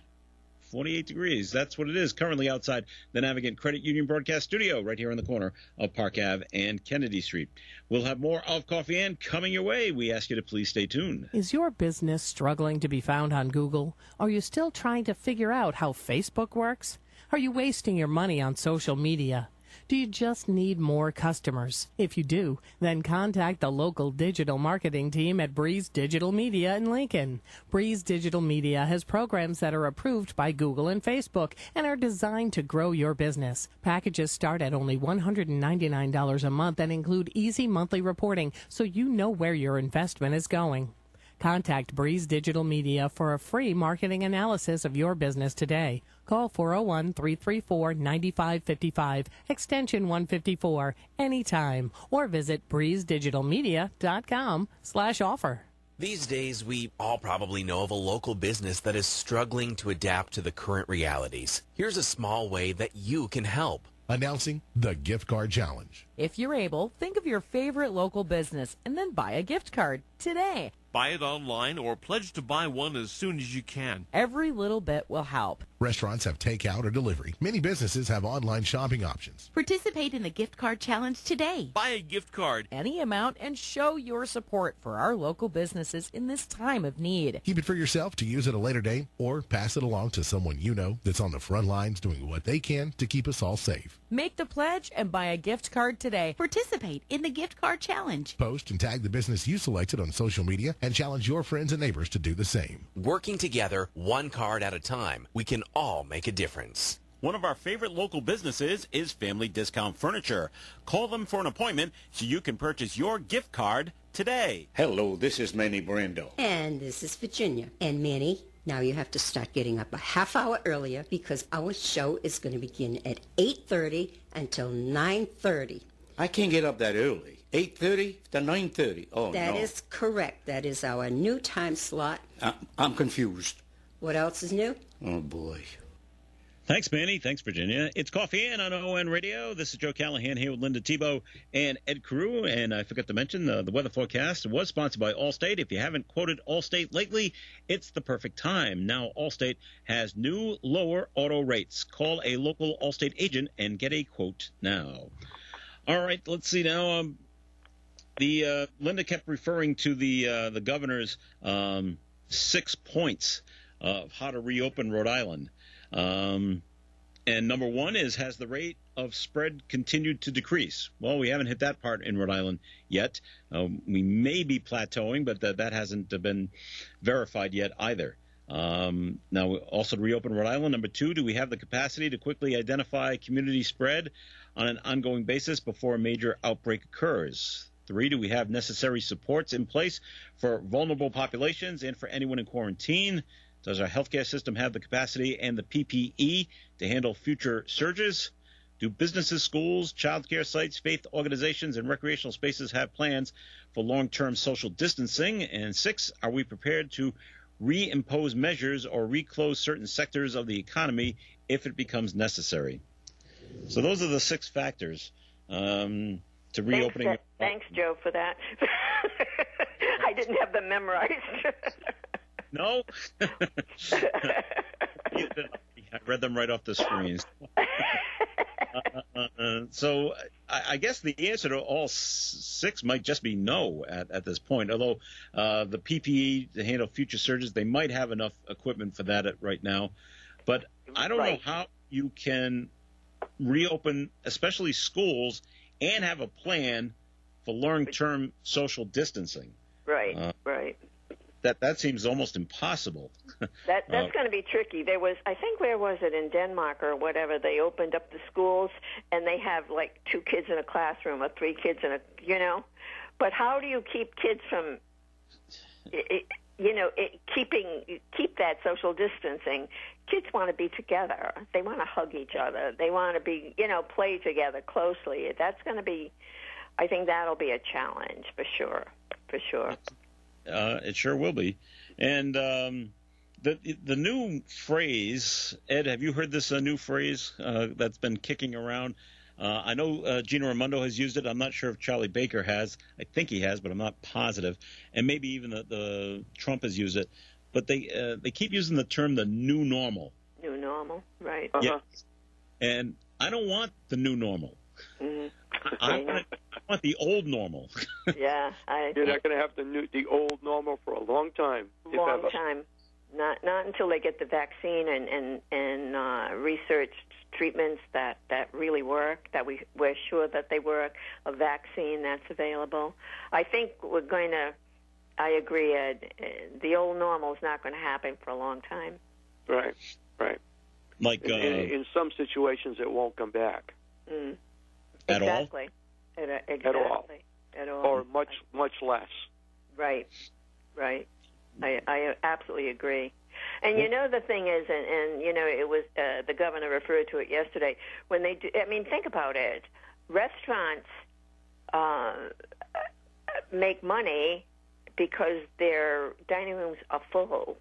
48 degrees. That's what it is currently outside the Navigant Credit Union broadcast studio right here on the corner of Park Ave and Kennedy Street. We'll have more of Coffee and coming your way. We ask you to please stay tuned. Is your business struggling to be found on Google? Are you still trying to figure out how Facebook works? Are you wasting your money on social media? Do you just need more customers? If you do, then contact the local digital marketing team at Breeze Digital Media in Lincoln. Breeze Digital Media has programs that are approved by Google and Facebook and are designed to grow your business. Packages start at only $199 a month and include easy monthly reporting so you know where your investment is going. Contact Breeze Digital Media for a free marketing analysis of your business today. Call 401-334-9555, extension 154, anytime, or visit breezedigitalmedia.com/offer. These days, we all probably know of a local business that is struggling to adapt to the current realities. Here's a small way that you can help. Announcing the Gift Card Challenge. If you're able, think of your favorite local business and then buy a gift card today. Buy it online or pledge to buy one as soon as you can. Every little bit will help. Restaurants have takeout or delivery. Many businesses have online shopping options. Participate in the gift card challenge today. Buy a gift card. Any amount and show your support for our local businesses in this time of need. Keep it for yourself to use at a later date or pass it along to someone you know that's on the front lines doing what they can to keep us all safe. Make the pledge and buy a gift card today. Participate in the gift card challenge. Post and tag the business you selected on social media and challenge your friends and neighbors to do the same. Working together, one card at a time, we can all make a difference. One of our favorite local businesses is Family Discount Furniture. Call them for an appointment so you can purchase your gift card today. Hello, this is Manny Brando. And this is Virginia. And Manny, now you have to start getting up a half hour earlier because our show is going to begin at 8:30 until 9:30. I can't get up that early. 8:30 to 9:30. Oh, That no. is correct. That is our new time slot. I'm confused. What else is new? Oh, boy. Thanks, Manny. Thanks, Virginia. It's Coffee In on ON Radio. This is Joe Callahan here with Linda Tebow and Ed Carew. And I forgot to mention the weather forecast was sponsored by Allstate. If you haven't quoted Allstate lately, it's the perfect time. Now, Allstate has new lower auto rates. Call a local Allstate agent and get a quote now. All right, let's see now. Linda kept referring to the governor's 6 points of how to reopen Rhode Island. And number one is, has the rate of spread continued to decrease? Well, we haven't hit that part in Rhode Island yet. We may be plateauing, but that hasn't been verified yet either. Now, also to reopen Rhode Island. Number two, do we have the capacity to quickly identify community spread on an ongoing basis before a major outbreak occurs? Three, do we have necessary supports in place for vulnerable populations and for anyone in quarantine? Does our healthcare system have the capacity and the PPE to handle future surges? Do businesses, schools, child care sites, faith organizations, and recreational spaces have plans for long-term social distancing? And six, are we prepared to reimpose measures or reclose certain sectors of the economy if it becomes necessary? So those are the 6 factors to reopening. Thanks, Joe, for that. I didn't have them memorized. No? I read them right off the screens. So I guess the answer to all 6 might just be no at this point, although the PPE to handle future surges, they might have enough equipment for that right now. But I don't know how you can reopen, especially schools, and have a plan for long-term social distancing. Right, right. That seems almost impossible. That's going to be tricky. There was, I think, where was it, in Denmark or whatever, they opened up the schools and they have like 2 kids in a classroom or 3 kids in a, but how do you keep kids from, keep that social distancing? Kids want to be together. They want to hug each other. They want to be, play together closely. That's going to be, I think that'll be a challenge for sure. It sure will be. And the new phrase, Ed, have you heard this new phrase that's been kicking around? I know Gina Raimondo has used it. I'm not sure if Charlie Baker has. I think he has, but I'm not positive. And maybe even the Trump has used it. But they keep using the term the new normal. New normal, right. Yeah. And I don't want the new normal. Mm-hmm. I want the old normal. Yeah, you're not going to have the old normal for a long time. Long time. Not until they get the vaccine and researched treatments that really work. That we're sure that they work. A vaccine that's available. I think we're going to. I agree, Ed. The old normal is not going to happen for a long time. Right. Like in some situations, it won't come back. Mm. At exactly. all? Exactly. At all. Or much less. Right. I absolutely agree. And the thing is, and it was the governor referred to it yesterday. When they do, think about it. Restaurants make money because their dining rooms are full.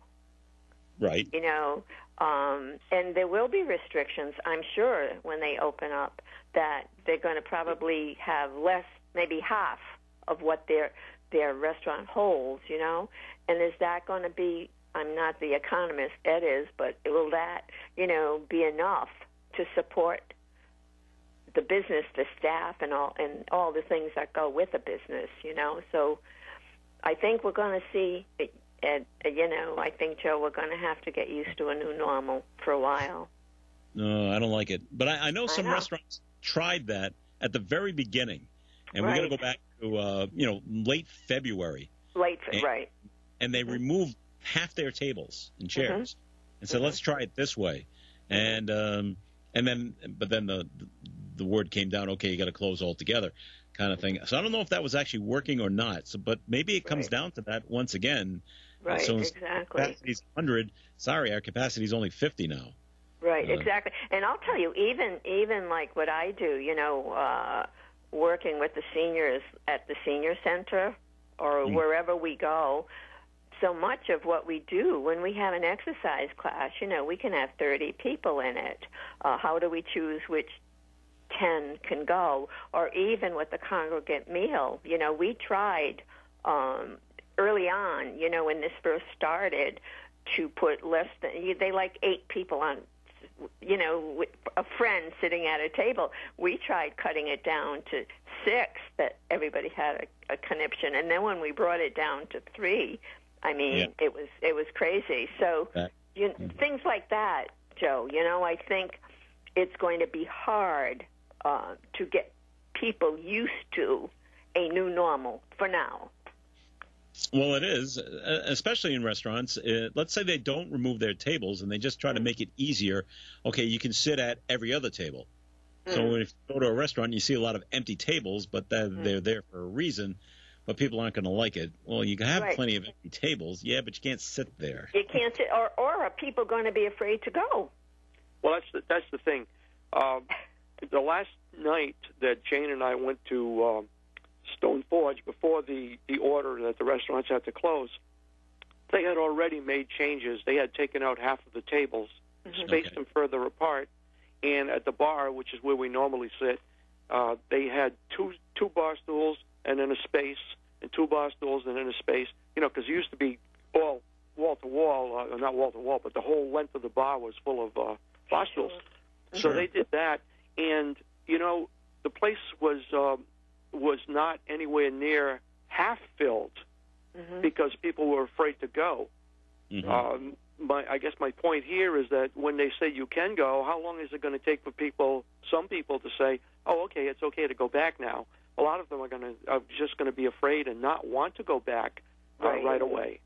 Right. And there will be restrictions, I'm sure, when they open up, that they're going to probably have less, maybe half of what their restaurant holds, And is that going to be, I'm not the economist, Ed is, but will that, be enough to support the business, the staff, and all the things that go with a business, So I think we're going to see, and I think, Joe, we're going to have to get used to a new normal for a while. No, I don't like it. But I know some restaurants tried that at the very beginning, and we got to go back to late February. Right. And they removed half their tables and chairs, and said, "Let's try it this way." And but then the word came down. Okay, you got to close altogether, kind of thing. So I don't know if that was actually working or not. So, but maybe it comes down to that once again. Right. So exactly. Capacity's 100. Sorry, our capacity is only 50 now. Right. Exactly. And I'll tell you, even like what I do, working with the seniors at the senior center or wherever we go. So much of what we do when we have an exercise class, we can have 30 people in it. How do we choose which 10 can go? Or even with the congregate meal, we tried early on, when this first started, to put less than, they like 8 people on, with a friend sitting at a table. We tried cutting it down to 6, that everybody had a conniption. And then when we brought it down to 3, it was crazy. So things like that, Joe. I think it's going to be hard to get people used to a new normal for now. Well, it is, especially in restaurants. Let's say they don't remove their tables and they just try to make it easier. Okay, you can sit at every other table. So if you go to a restaurant, you see a lot of empty tables, but they're there for a reason. But people aren't going to like it. Well, you can have plenty of empty tables, but you can't sit there. You can't sit, or are people going to be afraid to go? Well, that's the thing. The last night that Jane and I went to Stone Forge, before the order that the restaurants had to close, they had already made changes. They had taken out half of the tables, spaced them further apart, and at the bar, which is where we normally sit, they had two bar stools and then a space, and 2 bar stools and then a space. Because it used to be all wall to wall, not wall to wall, but the whole length of the bar was full of bar stools. So they did that, and the place was not anywhere near half filled because people were afraid to go. I guess my point here is that when they say you can go, how long is it going to take for some people to say, "Oh, okay, it's okay to go back now"? A lot of them are just going to be afraid and not want to go back right away.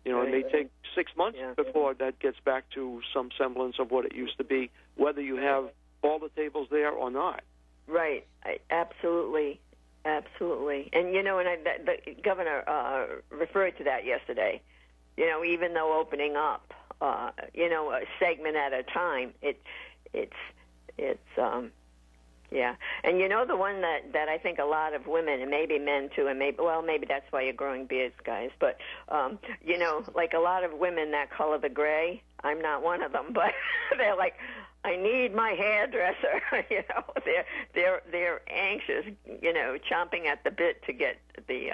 It may take 6 months before that gets back to some semblance of what it used to be, whether you have all the tables there or not. Right. Absolutely. Absolutely. And, the governor referred to that yesterday. Even though opening up, a segment at a time, yeah. And the one that I think a lot of women, and maybe men too, and maybe that's why you're growing beards, guys, but, like a lot of women that color the gray, I'm not one of them, but they're like, I need my hairdresser, they're anxious, chomping at the bit to get the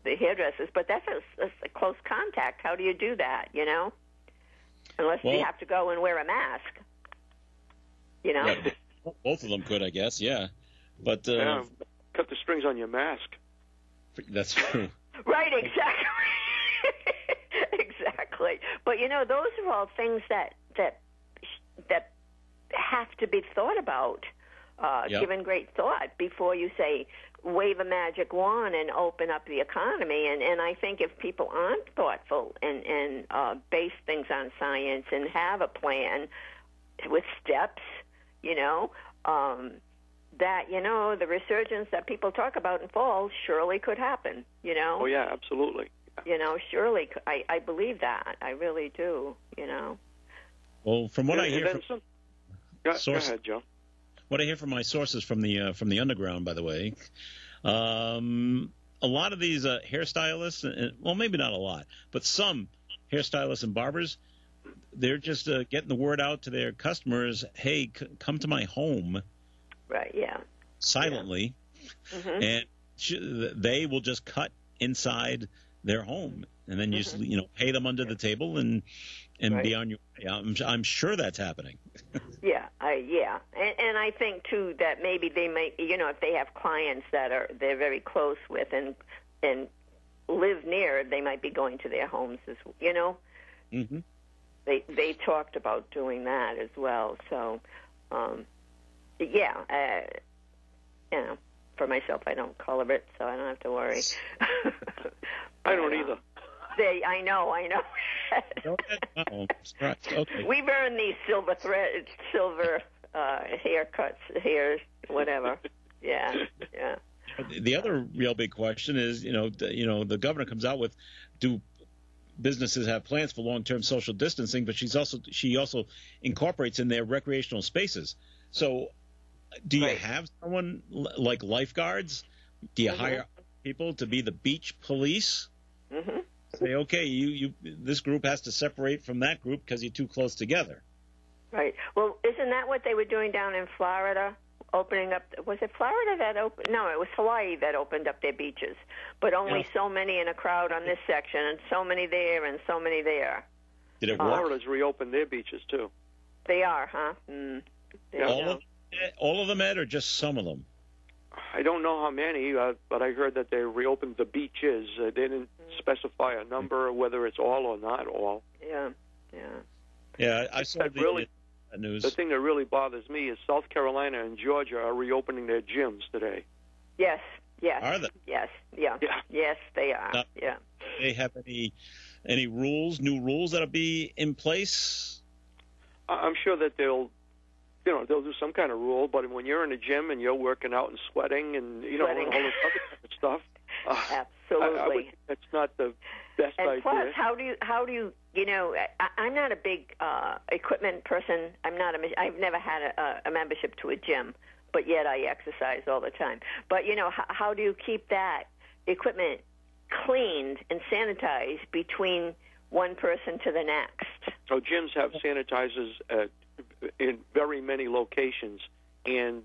hairdressers, but that's a close contact. How do you do that, Unless you have to go and wear a mask, Yeah. Both of them could, I guess, but cut the strings on your mask. That's true. Right, exactly. Exactly. But those are all things that have to be thought about, given great thought before you say wave a magic wand and open up the economy. And I think if people aren't thoughtful and base things on science and have a plan with steps, that, the resurgence that people talk about in fall surely could happen, Oh, yeah, absolutely. Surely, I believe that. I really do, Well, from what I hear from go ahead, Joe. What I hear from my sources from the underground, by the way, a lot of these hairstylists, well, maybe not a lot, but some hairstylists and barbers, they're just getting the word out to their customers, hey, come to my home. Right, yeah. Silently. Yeah. And they will just cut inside their home. And then you just, pay them under the table and be on your way. I'm sure that's happening. Yeah. And I think, too, that maybe they may, if they have clients that they're very close with and live near, they might be going to their homes as They talked about doing that as well. So, for myself, I don't color it, so I don't have to worry. I don't either. I know. Okay. We've earned these silver haircuts, hairs, whatever. Yeah. The other real big question is, the governor comes out with, do businesses have plans for long-term social distancing? But she also incorporates in their recreational spaces. So, do you have someone like lifeguards? Do you hire people to be the beach police? Mm-hmm. Say, okay, this group has to separate from that group because you're too close together. Right. Well, isn't that what they were doing down in Florida? Opening up, was it Florida that opened? No, it was Hawaii that opened up their beaches, but only so many in a crowd on this section, and so many there, and so many there. Did it work? Florida's reopened their beaches too. They are, huh? All of them, Ed, or just some of them? I don't know how many, but I heard that they reopened the beaches. They didn't specify a number, whether it's all or not all. Yeah, I saw the news. The thing that really bothers me is South Carolina and Georgia are reopening their gyms today. Yes. Are they? Yes, yes, they are. Now, do they have any rules, new rules that'll be in place? I'm sure that they'll do some kind of rule, but when you're in a gym and you're working out and sweating and all this other kind of stuff, absolutely, I would think that's not the best idea. And plus, how do you I'm not a big equipment person. I've never had a membership to a gym, but yet I exercise all the time. But how do you keep that equipment cleaned and sanitized between one person to the next? So gyms have sanitizers in very many locations, and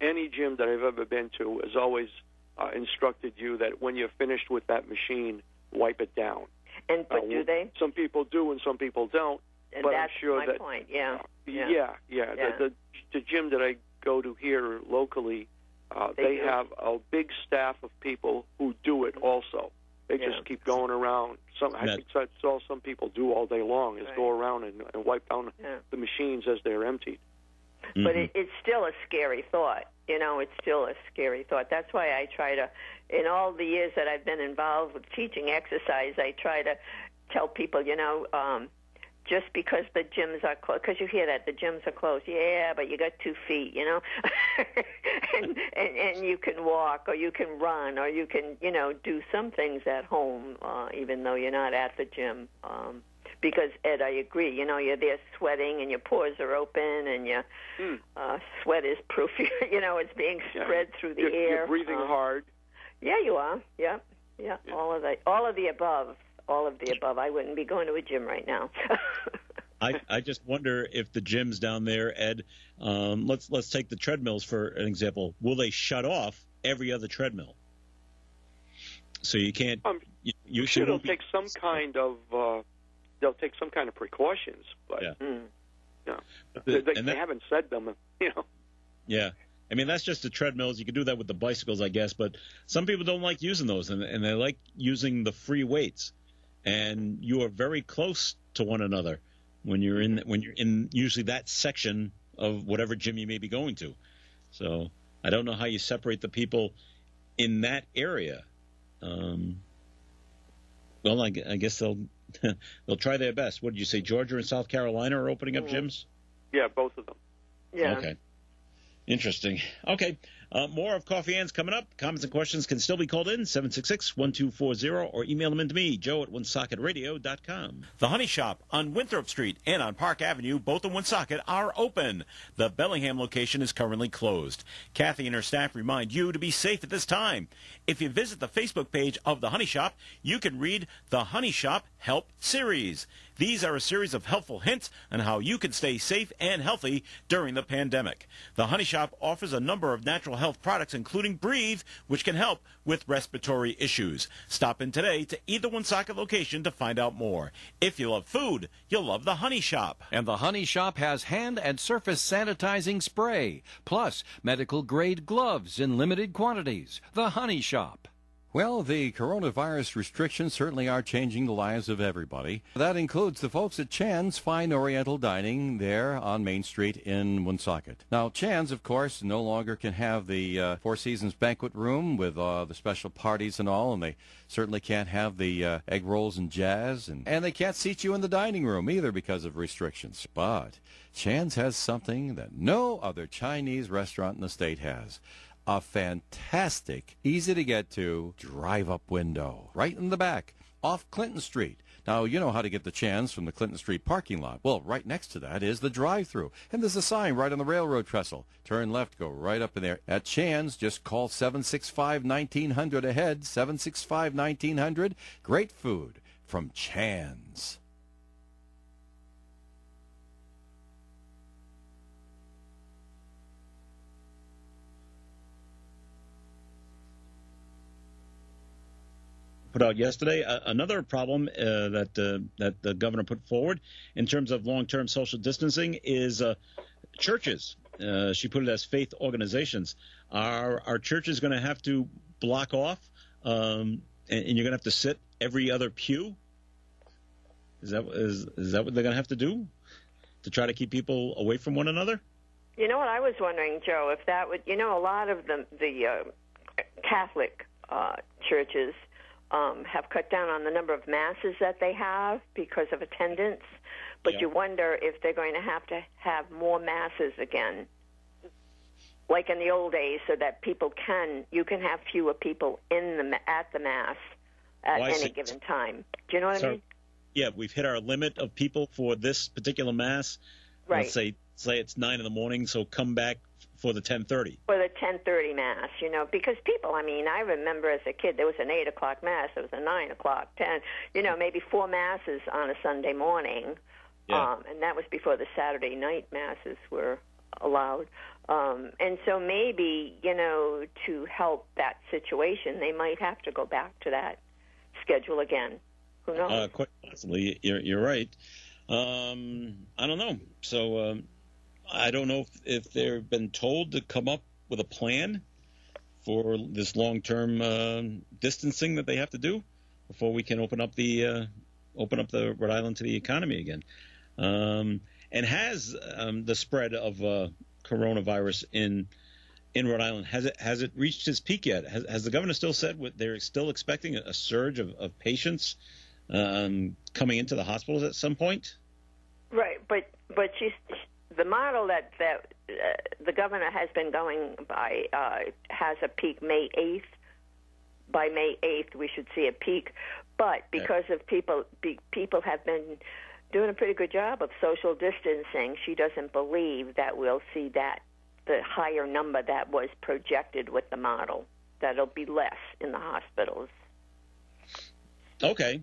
any gym that I've ever been to has always instructed you that when you're finished with that machine, wipe it down. But do they? Some people do, and some people don't. And but that's I'm sure my point. Yeah. The gym that I go to here locally, they have a big staff of people who do it also. They just keep going around. I think that's all some people do all day long is go around and wipe down the machines as they're emptied. Mm-hmm. But it's still a scary thought. It's still a scary thought. That's why I try to, in all the years that I've been involved with teaching exercise, I try to tell people, just because the gyms are closed, because you hear that the gyms are closed. Yeah, but you got 2 feet, and you can walk, or you can run, or you can, do some things at home, even though you're not at the gym. Because, Ed, I agree, you're there sweating and your pores are open and your sweat is proof, it's being spread through the air. You're breathing hard. Yeah, you are. Yeah. All of the above. All of the above. I wouldn't be going to a gym right now. I just wonder if the gyms down there, Ed, let's take the treadmills for an example. Will they shut off every other treadmill? So you can't. You sure they'll take some kind of. They'll take some kind of precautions, but they haven't said them. Yeah. I mean, that's just the treadmills. You can do that with the bicycles, I guess, but some people don't like using those, and they like using the free weights. And you are very close to one another when you're in usually that section of whatever gym you may be going to. So I don't know how you separate the people in that area. Well, I guess they'll try their best. What did you say? Georgia and South Carolina are opening up gyms? Yeah, both of them. Yeah. Okay. Interesting. Okay. More of Coffee Ann's coming up. Comments and questions can still be called in, 766-1240, or email them in to me, Joe at WoonSocketRadio.com. The Honey Shop on Winthrop Street and on Park Avenue, both in Woonsocket, are open. The Bellingham location is currently closed. Kathy and her staff remind you to be safe at this time. If you visit the Facebook page of The Honey Shop, you can read The Honey Shop Help Series. These are a series of helpful hints on how you can stay safe and healthy during the pandemic. The Honey Shop offers a number of natural health products, including Breathe, which can help with respiratory issues. Stop in today to either Woonsocket location to find out more. If you love food, you'll love The Honey Shop. And The Honey Shop has hand and surface sanitizing spray, plus medical-grade gloves in limited quantities. The Honey Shop. Well, the coronavirus restrictions certainly are changing the lives of everybody. That includes the folks at Chan's Fine Oriental Dining there on Main Street in Woonsocket. Now, Chan's, of course, no longer can have the Four Seasons banquet room with the special parties and all, and they certainly can't have the egg rolls and jazz, and they can't seat you in the dining room either because of restrictions. But Chan's has something that no other Chinese restaurant in the state has. A fantastic, easy-to-get-to drive-up window right in the back off Clinton Street. Now, you know how to get the Chan's from the Clinton Street parking lot. Well, right next to that is the drive-thru. And there's a sign right on the railroad trestle. Turn left, go right up in there. At Chan's, just call 765-1900 ahead, 765-1900. Great food from Chan's. Put out yesterday. Another problem that the governor put forward in terms of long-term social distancing is churches. She put it as faith organizations. Are churches going to have to block off, and you're going to have to sit every other pew? Is that what they're going to have to do to try to keep people away from one another? You know what I was wondering, Joe, if that would, a lot of the Catholic churches have cut down on the number of masses that they have because of attendance, but you wonder if they're going to have more masses again, like in the old days, so that you can have fewer people at the mass at any given time. Do you know what I mean? Yeah, we've hit our limit of people for this particular mass. Right. Let's say it's 9 a.m, so come back for the 10:30. For the 10:30 mass, because people, I remember as a kid there was an 8 o'clock mass, there was a 9 o'clock, 10, maybe 4 masses on a Sunday morning, and that was before the Saturday night masses were allowed. And so maybe, to help that situation, they might have to go back to that schedule again. Who knows? Quite possibly. You're right. I don't know. So I don't know if they've been told to come up with a plan for this long-term distancing that they have to do before we can open up the Rhode Island to the economy again. And has the spread of coronavirus in Rhode Island, has it reached its peak yet? Has the governor still said they're still expecting a surge of patients coming into the hospitals at some point? Right, but the model that the governor has been going by has a peak May 8th. By May 8th, we should see a peak. But because of people have been doing a pretty good job of social distancing, she doesn't believe that we'll see the higher number that was projected with the model. That'll be less in the hospitals. Okay.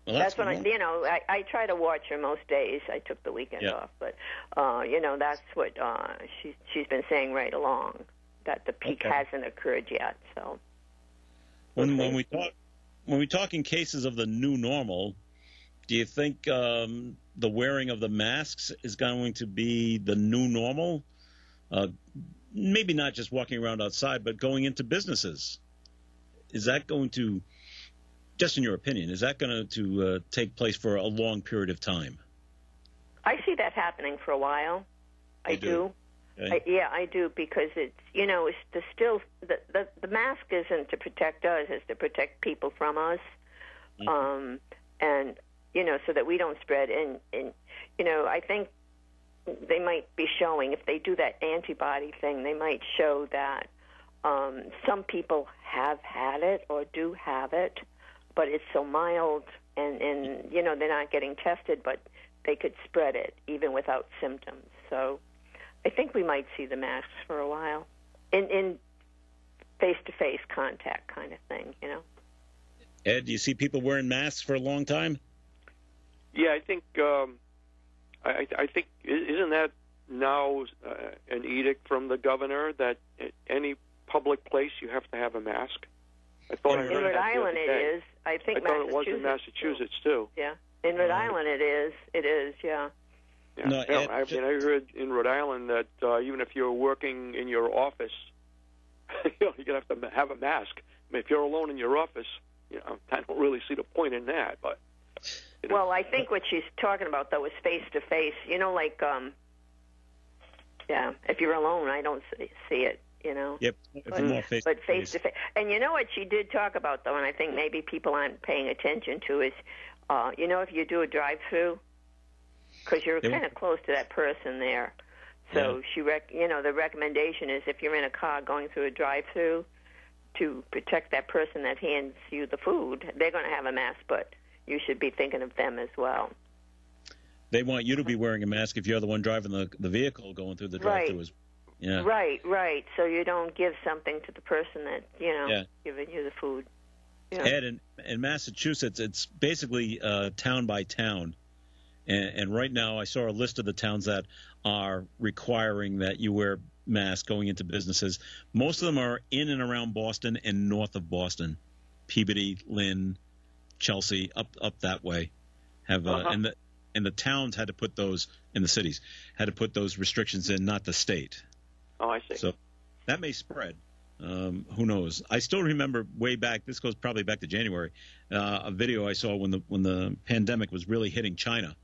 Well, that's when I try to watch her most days. I took the weekend off, but that's what she's been saying right along, that the peak hasn't occurred yet. So when we talk in cases of the new normal, do you think the wearing of the masks is going to be the new normal? Maybe not just walking around outside, but going into businesses. Is that going to, just in your opinion, is that going to take place for a long period of time? I see that happening for a while. I do. Okay. I do, because it's the mask isn't to protect us; it's to protect people from us, and so that we don't spread. And I think they might be showing, if they do that antibody thing, they might show that some people have had it or do have it, but it's so mild, and they're not getting tested, but they could spread it even without symptoms. So I think we might see the masks for a while in face-to-face contact kind of thing, Ed, do you see people wearing masks for a long time? Yeah, I think I think, isn't that now an edict from the governor that at any public place you have to have a mask? I thought in Rhode Island it is. I think I thought it was in Massachusetts too. Yeah, in Rhode Island it is. It is. Yeah. Yeah. No, I heard in Rhode Island that even if you're working in your office, you're going to have a mask if you're alone in your office, I don't really see the point in that. But well, I think what she's talking about though is face to face. Like if you're alone, I don't see it. Yep. But face to face. And you know what she did talk about though, and I think maybe people aren't paying attention to is, if you do a drive-through, because you're kind of close to that person there. So the recommendation is if you're in a car going through a drive-through, to protect that person that hands you the food, they're going to have a mask, but you should be thinking of them as well. They want you to be wearing a mask if you're the one driving the vehicle going through the drive-through. Yeah. Right. So you don't give something to the person that, giving you the food. Ed, in Massachusetts, it's basically town by town. And right now I saw a list of the towns that are requiring that you wear masks going into businesses. Most of them are in and around Boston and north of Boston. Peabody, Lynn, Chelsea, up that way. And the towns had to put those, in the cities, had to put those restrictions in, not the state. Oh, I see. So that may spread. Who knows? I still remember way back, this goes probably back to January, a video I saw when the pandemic was really hitting China.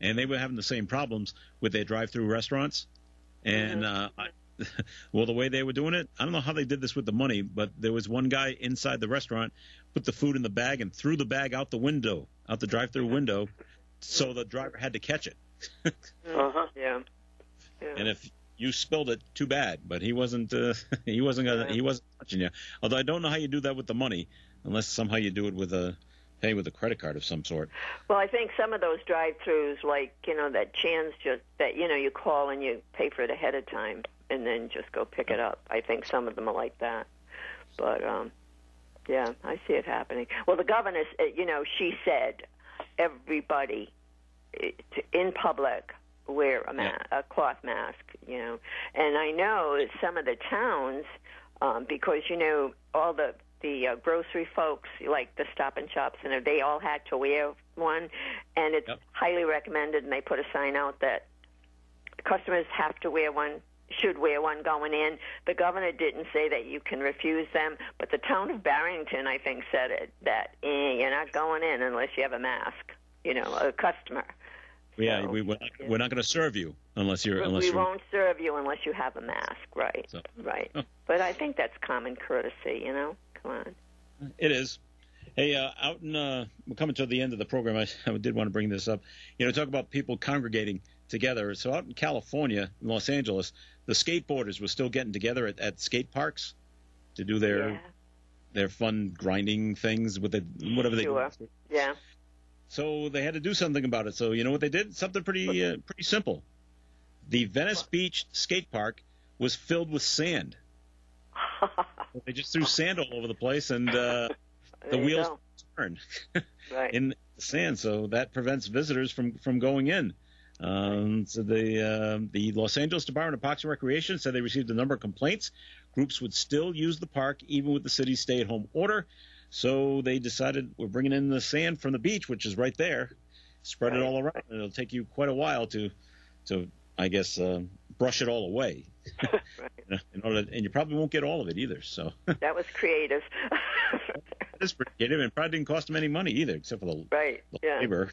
And they were having the same problems with their drive-through restaurants. And well, the way they were doing it, I don't know how they did this with the money, but there was one guy inside the restaurant, put the food in the bag and threw the bag out the drive-through window, so the driver had to catch it. Yeah. And if you spilled it, too bad. But he wasn't touching you. Although I don't know how you do that with the money, unless somehow you do it with a credit card of some sort. Well, I think some of those drive-throughs, like that Chan's that you call and you pay for it ahead of time and then just go pick it up. I think some of them are like that. But I see it happening. Well, the governor, she said everybody in public wear a cloth mask. And I know some of the towns because all the grocery folks, like the Stop and Shops, and they all had to wear one, and it's highly recommended, and they put a sign out that customers have to wear one, should wear one going in. The governor didn't say that you can refuse them, but the town of Barrington, I think, said it, that you're not going in unless you have a mask, a customer. Yeah, we're not going to serve you unless you're. We won't serve you unless you have a mask, right? So. Right. But I think that's common courtesy, Come on. It is. Hey, we're coming to the end of the program. I did want to bring this up. Talk about people congregating together. So out in California, in Los Angeles, the skateboarders were still getting together at skate parks to do their fun grinding things with whatever they do. Yeah. So they had to do something about it. So you know what they did? Something pretty simple. The Venice Beach skate park was filled with sand. They just threw sand all over the place, and the wheels turn in the sand, so that prevents visitors from going in. So the Los Angeles Department of Parks and Recreation said they received a number of complaints. Groups would still use the park even with the city's stay-at-home order. So they decided we're bringing in the sand from the beach, which is right there, spread it all around. It'll take you quite a while to I guess, brush it all away. And you probably won't get all of it either. So that was creative. That is pretty creative, and probably didn't cost them any money either, except for the labor.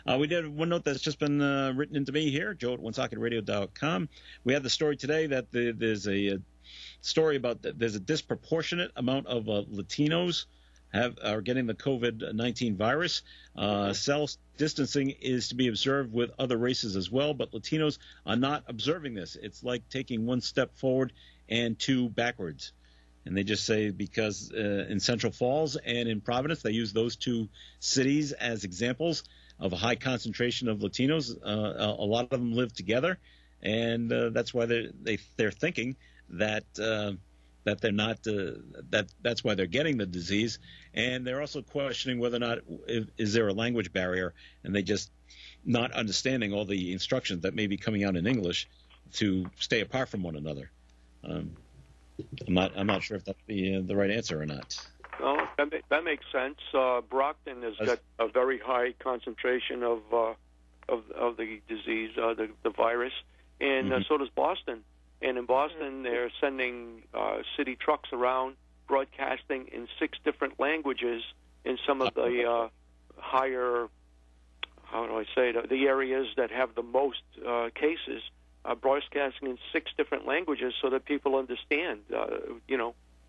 We did one note that's just been written into me here, Joe at OneSocketRadio.com. We had the story today that there's a story about there's a disproportionate amount of Latinos are getting the COVID-19 virus. Self-distancing is to be observed with other races as well, but Latinos are not observing this. It's like taking one step forward and two backwards. And they just say because in Central Falls and in Providence, they use those two cities as examples of a high concentration of Latinos. A lot of them live together, and that's why they're thinking that they're not that's why they're getting the disease, and they're also questioning whether or not is there a language barrier, and they just not understanding all the instructions that may be coming out in English to stay apart from one another. I'm not sure if that's the right answer or not. Well, that makes sense. Brockton has got a very high concentration of the disease, the virus, and so does Boston. And in Boston, they're sending city trucks around broadcasting in 6 different languages in some of the higher, how do I say it, the areas that have the most cases, broadcasting in 6 different languages so that people understand,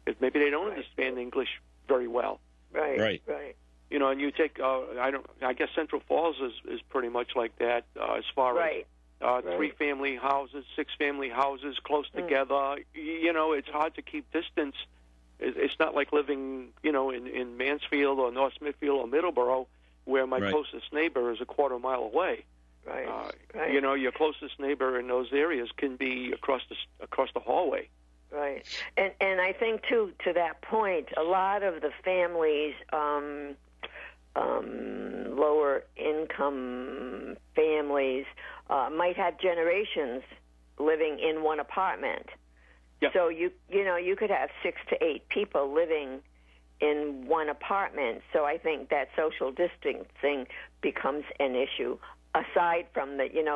if maybe they don't understand English very well. Right. And you take, I guess Central Falls is pretty much like that as far as 3-family houses, 6-family houses close together. It's hard to keep distance. It's not like living, in Mansfield or North Smithfield or Middleborough, where my closest neighbor is a quarter mile away. Your closest neighbor in those areas can be across the hallway. Right, and I think too, to that point, a lot of the families, lower income families, might have generations living in one apartment. Yep. So you could have 6 to 8 people living in one apartment. So I think that social distancing becomes an issue. Aside from the